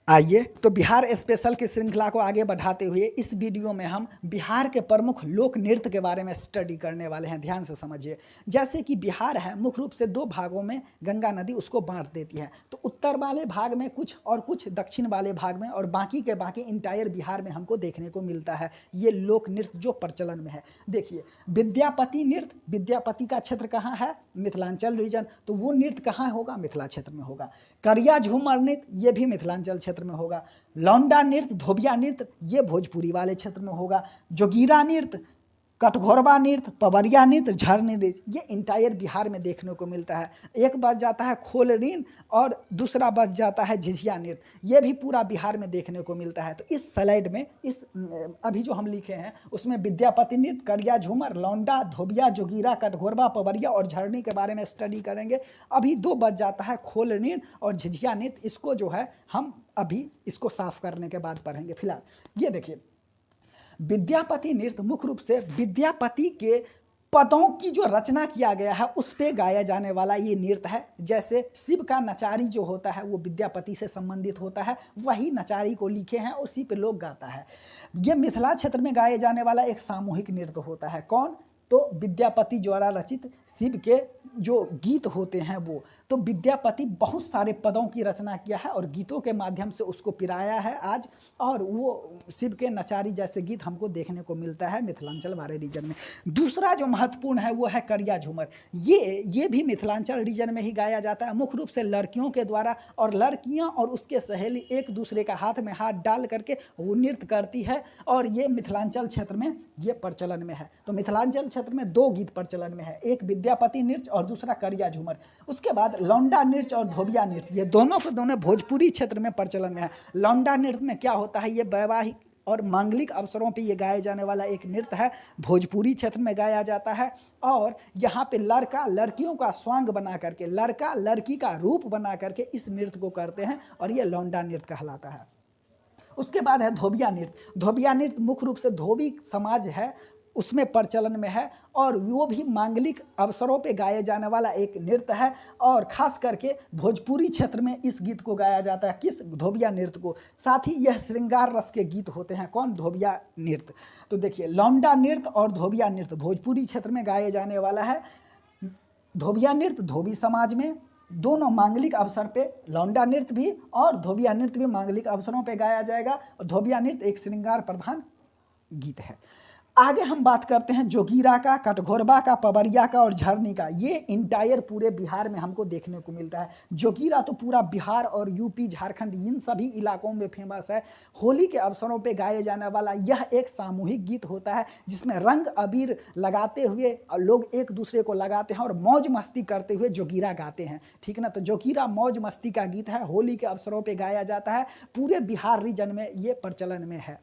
आइए तो बिहार स्पेशल की श्रृंखला को आगे बढ़ाते हुए इस वीडियो में हम बिहार के प्रमुख लोक नृत्य के बारे में स्टडी करने वाले हैं। ध्यान से समझिए। जैसे कि बिहार है मुख्य रूप से दो भागों में गंगा नदी उसको बांट देती है। तो उत्तर वाले भाग में कुछ और कुछ दक्षिण वाले भाग में और बाकी के बाकी इंटायर बिहार में हमको देखने को मिलता है ये लोक नृत्य जो प्रचलन में है। देखिए विद्यापति नृत्य, विद्यापति का क्षेत्र कहाँ है? मिथिलांचल रीजन। तो वो नृत्य कहाँ होगा? मिथिला क्षेत्र में होगा। करिया झूमर नृत्य ये भी मिथिलांचल क्षेत्र में होगा। लौंडा नृत्य, धोबिया नृत्य ये भोजपुरी वाले क्षेत्र में होगा। जोगीरा नृत्य, कटघोरबा नृत्य, पवरिया नृत्य, झरनी नृत्य ये इंटायर बिहार में देखने को मिलता है। एक बच जाता है खोलरीन और दूसरा बच जाता है झिझिया नृत्य, ये भी पूरा बिहार में देखने को मिलता है। तो इस स्लाइड में इस अभी जो हम लिखे हैं उसमें विद्यापति नृत्य, करिया झूमर, लौंडा, धोबिया, जोगीरा, कटघोरबा, पवरिया और झरनी के बारे में स्टडी करेंगे। अभी दो बच जाता है खोलरीन और झिझिया नृत्य, इसको जो है हम अभी इसको साफ करने के बाद पढ़ेंगे। फिलहाल ये देखिए विद्यापति नृत्य मुख्य रूप से विद्यापति के पदों की जो रचना किया गया है उस पे गाया जाने वाला ये नृत्य है। जैसे शिव का नचारी जो होता है वो विद्यापति से संबंधित होता है, वही नचारी को लिखे हैं उसी पे लोग गाता है। ये मिथिला क्षेत्र में गाए जाने वाला एक सामूहिक नृत्य होता है। कौन? तो विद्यापति द्वारा रचित शिव के जो गीत होते हैं वो। तो विद्यापति बहुत सारे पदों की रचना किया है और गीतों के माध्यम से उसको पिराया है आज, और वो शिव के नचारी जैसे गीत हमको देखने को मिलता है मिथिलांचल वाले रीजन में। दूसरा जो महत्वपूर्ण है वो है करिया झूमर। ये भी मिथिलांचल रीजन में ही गाया जाता है, मुख्य रूप से लड़कियों के द्वारा, और लड़कियां और उसके सहेली एक दूसरे का हाथ में हाथ डाल करके वो नृत्य करती है, और ये मिथिलांचल क्षेत्र में ये प्रचलन में है। तो मिथिलांचल क्षेत्र में दो गीत प्रचलन में है, एक विद्यापति नृत्य और दूसरा करिया झूमर। उसके बाद लौंडा नृत्य और धोबिया नृत्य, ये दोनों के दोनों भोजपुरी क्षेत्र में प्रचलन में है। लौंडा नृत्य में क्या होता है? ये वैवाहिक और मांगलिक अवसरों पे ये गाए जाने वाला एक नृत्य है, भोजपुरी क्षेत्र में गाया जाता है। और यहाँ पे लड़का लड़कियों का स्वांग बना करके, लड़का लड़की का रूप बना करके इस नृत्य को करते हैं, और ये लौंडा नृत्य कहलाता है। उसके बाद है धोबिया नृत्य। धोबिया नृत्य मुख्य रूप से धोबी समाज है उसमें प्रचलन में है, और वो भी मांगलिक अवसरों पे गाए जाने वाला एक नृत्य है, और खास करके भोजपुरी क्षेत्र में इस गीत को गाया जाता है। किस? धोबिया नृत्य को। साथ ही यह श्रृंगार रस के गीत होते हैं। कौन? धोबिया नृत्य। तो देखिए लौंडा नृत्य और धोबिया नृत्य भोजपुरी क्षेत्र में गाए जाने वाला है। धोबिया नृत्य धोबी समाज में, दोनों मांगलिक अवसर पे, लौंडा नृत्य भी और धोबिया नृत्य भी मांगलिक अवसरों पे गाया जाएगा, और धोबिया नृत्य एक श्रृंगार प्रधान गीत है। आगे हम बात करते हैं जोगीरा का, कटघोरबा का, पवरिया का और झरनी का। ये इंटायर पूरे बिहार में हमको देखने को मिलता है। जोगीरा तो पूरा बिहार और यूपी, झारखंड इन सभी इलाकों में फेमस है। होली के अवसरों पे गाए जाने वाला यह एक सामूहिक गीत होता है जिसमें रंग अबीर लगाते हुए लोग एक दूसरे को लगाते हैं और मौज मस्ती करते हुए जोगीरा गाते हैं। ठीक ना? तो जोगीरा मौज मस्ती का गीत है, होली के अवसरों पर गाया जाता है, पूरे बिहार रीजन में ये प्रचलन में है।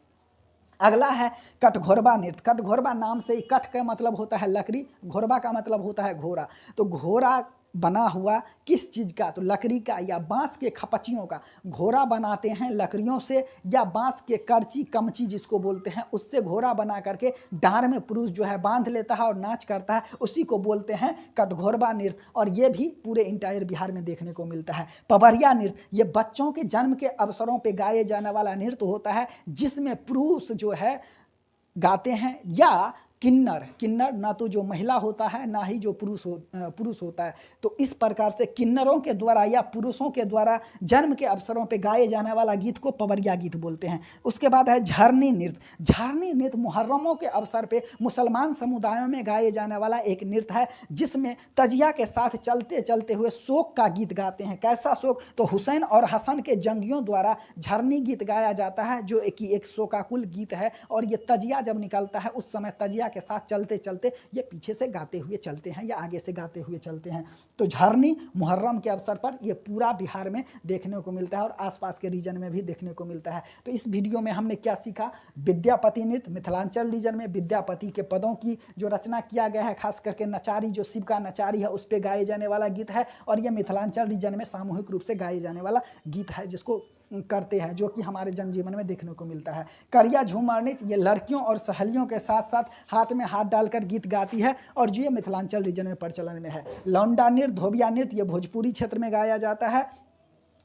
अगला है कटघोरबा नृत्य। कटघोरबा नाम से ही कट का मतलब होता है लकड़ी, घोरबा का मतलब होता है घोड़ा। तो घोड़ा बना हुआ किस चीज़ का? तो लकड़ी का या बांस के खपचियों का। घोड़ा बनाते हैं लकड़ियों से या बांस के करची, कमची जिसको बोलते हैं, उससे घोड़ा बना करके डांर में पुरुष जो है बांध लेता है और नाच करता है, उसी को बोलते हैं कटघोरबा नृत्य, और ये भी पूरे इंटायर बिहार में देखने को मिलता है। पवरिया नृत्य ये बच्चों के जन्म के अवसरों पर गाए जाने वाला नृत्य होता है जिसमें पुरुष जो है गाते हैं, या किन्नर ना तो जो महिला होता है ना ही जो पुरुष होता है। तो इस प्रकार से किन्नरों के द्वारा या पुरुषों के द्वारा जन्म के अवसरों पे गाए जाने वाला गीत को पवरिया गीत बोलते हैं। उसके बाद है झरनी नृत्य। झरनी नृत्य मुहर्रमों के अवसर पे मुसलमान समुदायों में गाए जाने वाला एक नृत्य है जिसमें तजिया के साथ चलते चलते हुए शोक का गीत गाते हैं। कैसा शोक? तो हुसैन और हसन के जंगियों द्वारा झरनी गीत गाया जाता है जो एक शोकाकुल गीत है, और ये तजिया जब निकलता है उस समय तजिया के साथ चलते चलते ये पीछे से गाते हुए चलते हैं या आगे से गाते हुए चलते हैं। तो झरनी मुहर्रम के अवसर पर ये पूरा बिहार में देखने को मिलता है और आसपास के रीजन में भी देखने को मिलता है। तो इस वीडियो में हमने क्या सीखा? विद्यापति नृत्य मिथिलांचल रीजन में विद्यापति के पदों की जो रचना किया गया है, खास करके नचारी जो शिव का नचारी है उस पर गाए जाने वाला गीत है, और यह मिथिलांचल रीजन में सामूहिक रूप से गाए जाने वाला गीत है जिसको करते हैं, जो कि हमारे जनजीवन में देखने को मिलता है। करिया झूमर नृत्य ये लड़कियों और सहेलियों के साथ साथ हाथ में हाथ डालकर गीत गाती है, और जो ये मिथिलांचल रीजन में प्रचलन में है। लौंडा नृत्य, धोबिया नृत्य ये भोजपुरी क्षेत्र में गाया जाता है।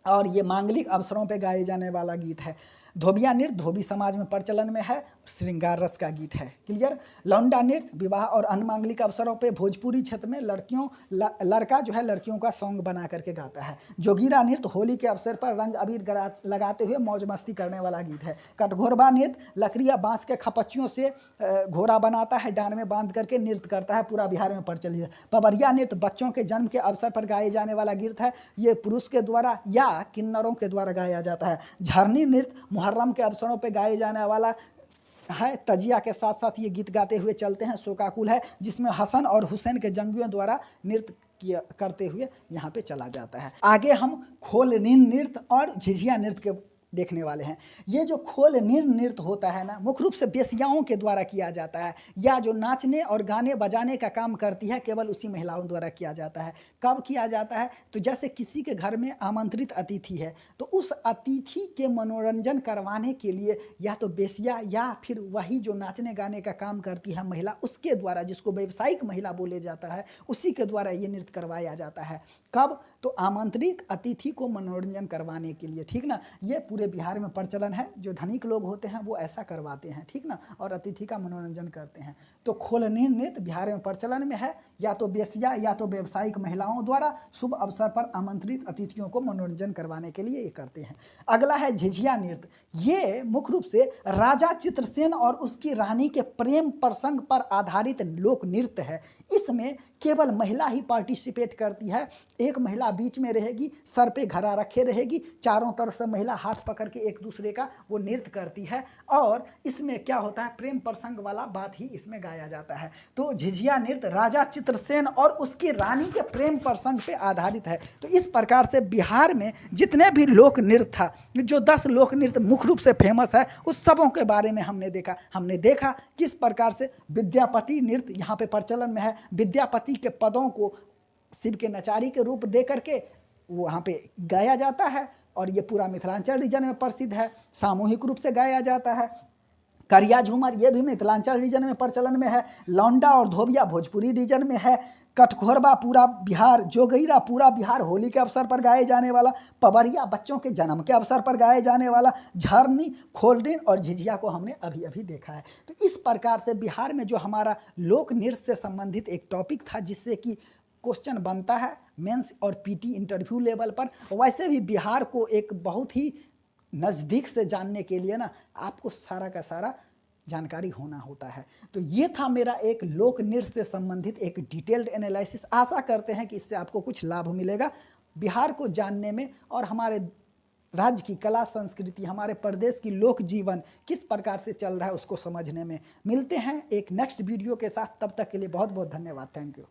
और ये मांगलिक अवसरों पे गाए जाने वाला गीत है। धोबिया नृत्य धोबी समाज में प्रचलन में है, श्रृंगार रस का गीत है। क्लियर। लौंडा नृत्य विवाह और अन्य मांगलिक अवसरों पे भोजपुरी क्षेत्र में लड़का जो है लड़कियों का सॉन्ग बना करके गाता है। जोगीरा नृत्य होली के अवसर पर रंग अबीर लगाते हुए मौज मस्ती करने वाला गीत है। कटघोरबा नृत्य लकड़ी या बांस के खपच्चियों से घोड़ा बनाता है, डांड में बांध करके नृत्य करता है, पूरा बिहार में प्रचलित है। पवरिया नृत्य बच्चों के जन्म के अवसर पर गाए जाने वाला गीत है, ये पुरुष के द्वारा या किन्नरों के द्वारा गाया जाता है। झरनी नृत्य मुहर्रम के अवसरों पे गाए जाने वाला है, तजिया के साथ साथ ये गीत गाते हुए चलते हैं। शोकाकुल है, जिसमें हसन और हुसैन के जंगियों द्वारा नृत्य करते हुए यहाँ पे चला जाता है। आगे हम खोलनीन नृत्य और झिझिया नृत्य के देखने वाले हैं। ये जो खोलनीन नृत्य होता है ना, मुख्य रूप से बेसियाओं के द्वारा किया जाता है, या जो नाचने और गाने बजाने का काम करती है केवल उसी महिलाओं द्वारा किया जाता है। कब किया जाता है? तो जैसे किसी के घर में आमंत्रित अतिथि है तो उस अतिथि के मनोरंजन करवाने के लिए या तो बेसिया या फिर वही जो नाचने गाने का काम करती है महिला, उसके द्वारा, जिसको व्यावसायिक महिला बोले जाता है, उसी के द्वारा ये नृत्य करवाया जाता है। कब? तो आमंत्रित अतिथि को मनोरंजन करवाने के लिए, ठीक ना। ये पूरे बिहार में प्रचलन है, जो धनिक लोग होते हैं वो ऐसा करवाते हैं, ठीक ना, और अतिथि का मनोरंजन करते हैं। तो खोलनीन नृत्य बिहार में प्रचलन में है, या तो बेसिया या तो व्यावसायिक महिलाओं द्वारा शुभ अवसर पर आमंत्रित अतिथियों को मनोरंजन करवाने के लिए ये करते हैं। अगला है झिझिया नृत्य। ये मुख्य रूप से राजा चित्रसेन और उसकी रानी के प्रेम प्रसंग पर आधारित लोक नृत्य है। इसमें केवल महिला ही पार्टिसिपेट करती है। एक महिला बीच में रहेगी, सर पे घड़ा रखे रहेगी, चारों तरफ से महिला हाथ पकड़ के एक दूसरे का वो नृत्य करती है, और इसमें क्या होता है, प्रेम प्रसंग वाला बात ही इसमें गाया जाता है। तो झिझिया नृत्य राजा चित्रसेन और उसकी रानी के प्रेम प्रसंग पे आधारित है। तो इस प्रकार से बिहार में जितने भी लोक नृत्य था, जो 10 लोक नृत्य मुख्य रूप से फेमस है, उस सबों के बारे में हमने देखा किस प्रकार से विद्यापति नृत्य यहाँ पे प्रचलन में है। विद्यापति के पदों को शिव के नचारी के रूप दे करके वहाँ पे गाया जाता है, और ये पूरा मिथिलांचल रीजन में प्रसिद्ध है, सामूहिक रूप से गाया जाता है। करिया झूमर ये भी मिथिलांचल रीजन में प्रचलन में है। लौंडा और धोबिया भोजपुरी रीजन में है। कटघोरबा पूरा बिहार, जोगैरा पूरा बिहार होली के अवसर पर गाए जाने वाला। पवरिया बच्चों के जन्म के अवसर पर गाए जाने वाला। झरनी, खोलनीन और झिझिया को हमने अभी अभी देखा है। तो इस प्रकार से बिहार में जो हमारा लोक नृत्य से संबंधित एक टॉपिक था, जिससे कि क्वेश्चन बनता है मेंस और पीटी इंटरव्यू लेवल पर, वैसे भी बिहार को एक बहुत ही नज़दीक से जानने के लिए ना आपको सारा का सारा जानकारी होना होता है। तो ये था मेरा एक लोक नृत्य से संबंधित एक डिटेल्ड एनालिसिस। आशा करते हैं कि इससे आपको कुछ लाभ मिलेगा बिहार को जानने में, और हमारे राज्य की कला संस्कृति, हमारे प्रदेश की लोक जीवन किस प्रकार से चल रहा है उसको समझने में। मिलते हैं एक नेक्स्ट वीडियो के साथ, तब तक के लिए बहुत बहुत धन्यवाद। Thank you.